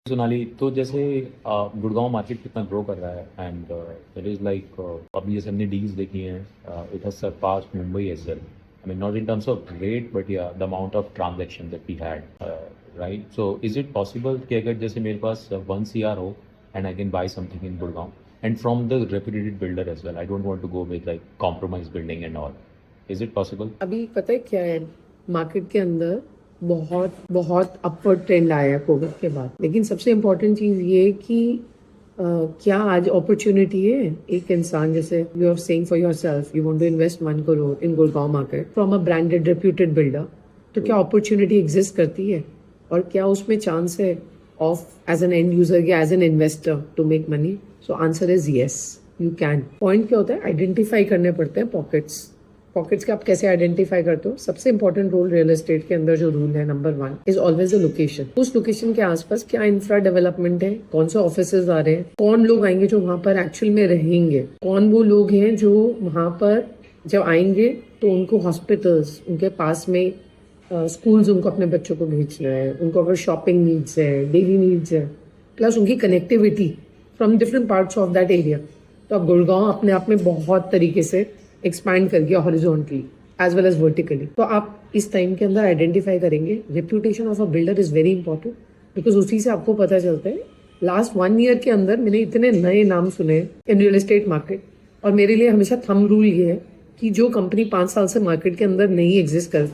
सोनाली, तो जैसे गुड़गांव मार्केट कितना ग्रो कर रहा है एंड इट इज़ लाइक अभी जैसे हमने डील्स देखी हैं, it has surpassed Mumbai as well. I mean not in terms of rate but ya the amount of transaction that we had, right? So is it possible कि अगर जैसे मेरे पास 1 CR हो and I can buy something in Gurgaon and from the reputed builder as well, I don't want to go with like compromise building and all, is it possible? अभी पता है क्या है, मार्केट के अंदर बहुत बहुत अपवर्ड ट्रेंड आया है कोविड के बाद। लेकिन सबसे इम्पोर्टेंट चीज़ ये है कि क्या आज अपॉर्चुनिटी है। एक इंसान जैसे you are saying for yourself you want to invest 1 crore in Gurgaon market from a branded reputed builder, तो क्या अपॉर्चुनिटी एग्जिस्ट करती है और क्या उसमें चांस है of as an end user या as an investor to make money? So answer is yes, you can. Point क्या होता है, आइडेंटिफाई करने पड़ते हैं पॉकेट्स। पॉकेट्स के आप कैसे आइडेंटिफाई करते हो? सबसे इंपॉर्टेंट रोल रियल एस्टेट के अंदर जो रूल है number 1 is always the location. उस लोकेशन के आसपास क्या इंफ्रा डेवलपमेंट है, कौन से ऑफिसेज आ रहे हैं, कौन लोग आएंगे जो वहां पर एक्चुअल में रहेंगे, कौन वो लोग हैं जो वहां पर जब आएंगे तो उनको हॉस्पिटल्स उनके पास में, स्कूल्स उनको अपने बच्चों को भेजना है, उनको अगर शॉपिंग नीड्स है, डेली नीड्स है, प्लस उनकी connectivity from different parts of that area. तो अब गुड़गांव अपने आप में बहुत तरीके से एक्सपैंड कर गया horizontally as well as vertically. तो आप इस टाइम के अंदर आइडेंटिफाई करेंगे reputation of a builder is very important, because उसी से आपको पता चलता है। लास्ट 1 ईयर के अंदर मैंने इतने नए नाम सुने इन रियल एस्टेट मार्केट, और मेरे लिए हमेशा थंब रूल ये है कि जो कंपनी 5 साल से मार्केट के अंदर नहीं एग्जिस्ट कर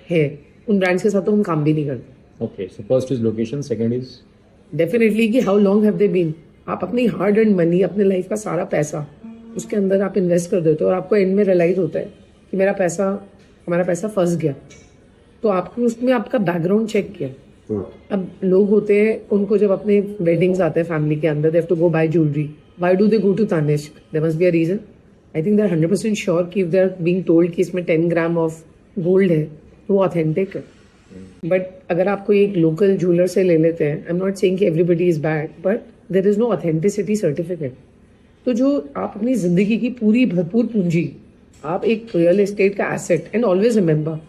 है उन ब्रांड्स के साथ तो हम काम भी नहीं करते। Okay, so first is location, second is definitely कि how long have they been. आप अपनी हार्ड अर्न मनी, अपने लाइफ का सारा पैसा उसके अंदर आप इन्वेस्ट कर देते हो और आपको एंड में रियलाइज होता है कि हमारा पैसा फंस गया, तो आपको उसमें आपका बैकग्राउंड चेक किया। अब लोग होते हैं, उनको जब अपने वेडिंग्स आते हैं फैमिली के अंदर, they have to go buy jewellery. Why do they go to Tanishq? There must be a reason. I think they are 100% sure कि if they are being told कि इसमें 10 ग्राम ऑफ गोल्ड है तो वो ऑथेंटिक है। But अगर आप कोई एक लोकल ज्वेलर से ले लेते हैं, आई एम नॉट सेइंग कि everybody is bad, but there is no authenticity certificate. तो जो आप अपनी जिंदगी की पूरी भरपूर पूंजी, आप एक रियल एस्टेट का asset, and always remember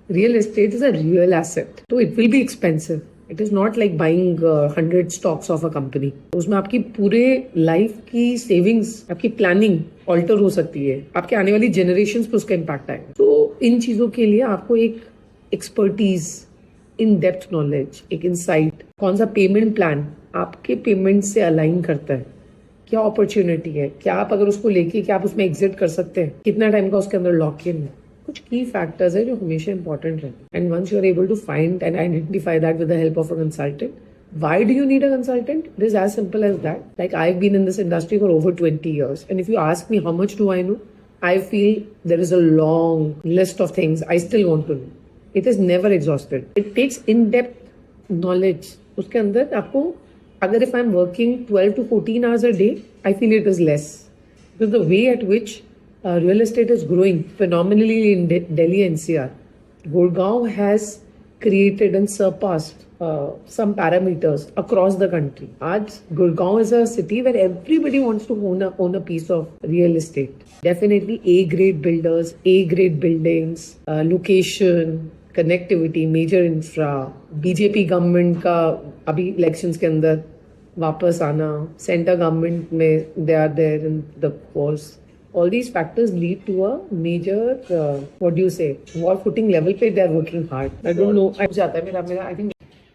real estate is a real asset, तो it will be expensive. It is not like buying 100 stocks of a company. उसमें आपकी पूरे लाइफ की सेविंग्स, आपकी प्लानिंग ऑल्टर हो सकती है, आपके आने वाली जनरेशन पे उसका इम्पैक्ट आएगा। तो इन चीजों के लिए आपको एक एक्सपर्टीज, इन डेप्थ नॉलेज, एक इंसाइट, कौन सा पेमेंट प्लान आपके पेमेंट से अलाइन करता है, क्या अपॉर्चुनिटी है, क्या आप अगर उसको लेके क्या आप उसमें एग्जिट कर सकते हैं, कितना टाइम का उसके अंदर लॉक इन है। कुछ की फैक्टर्स है जो हमेशा इंपॉर्टेंट है, and once you are able to find and identify that with the help of a consultant. Why do you need a consultant? It is as simple as that. Like, I've been in this industry for over 20 years, and if you ask me how much do I know, I feel there is a long list of things I still want to know. It is never exhausted. It takes in-depth knowledge. उसके अंदर आपको, अगर if I'm working 12 to 14 hours a day, I feel it is less. Because the way at which real estate is growing phenomenally in Delhi NCR, Gurgaon has created and surpassed some parameters across the country. Aaj Gurgaon is a city where everybody wants to own a piece of real estate. Definitely A-grade builders, A-grade buildings, location, connectivity, major infra, BJP government का अभी elections के अंदर वापस आना, centre government में they are there in the course, all these factors lead to a major what do you say, war footing level पे they are working hard. I don't know, I जाता है मेरा I think.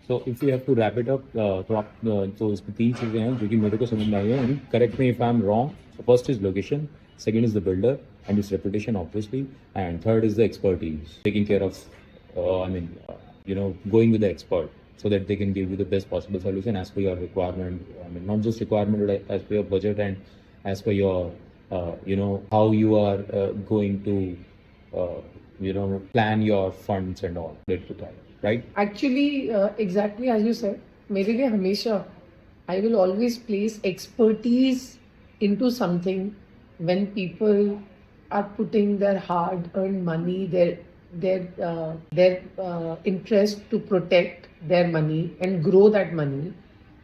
So if you have to wrap it up, तो आप तो इसमें 3 चीज़ें हैं जो कि मेरे को समझ में आई है। Correct me if I am wrong. So first is location, second is the builder and its reputation obviously, and third is the expertise, taking care of going with the expert so that they can give you the best possible solution as per your requirement. I mean, not just requirement, but as per your budget and as per your how you are going to plan your funds and all that to that, right? Actually, exactly as you said, मेरे लिए हमेशा I will always place expertise into something when people are putting their hard-earned money, their interest to protect their money and grow that money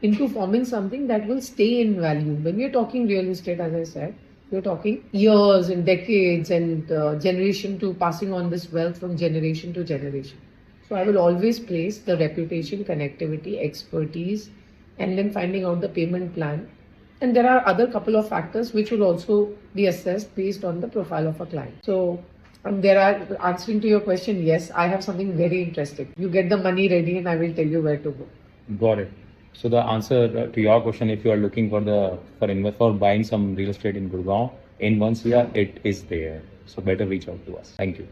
into forming something that will stay in value. When we are talking real estate, as I said, we are talking years and decades and generation to passing on this wealth from generation to generation. So I will always place the reputation, connectivity, expertise and then finding out the payment plan. And there are other couple of factors which will also be assessed based on the profile of a client. So there are, answering to your question, yes, I have something very interesting. You get the money ready and I will tell you where to go. Got it. So the answer to your question, if you are looking for buying some real estate in Gurgaon in 1 CR, it is there. So better reach out to us. Thank you.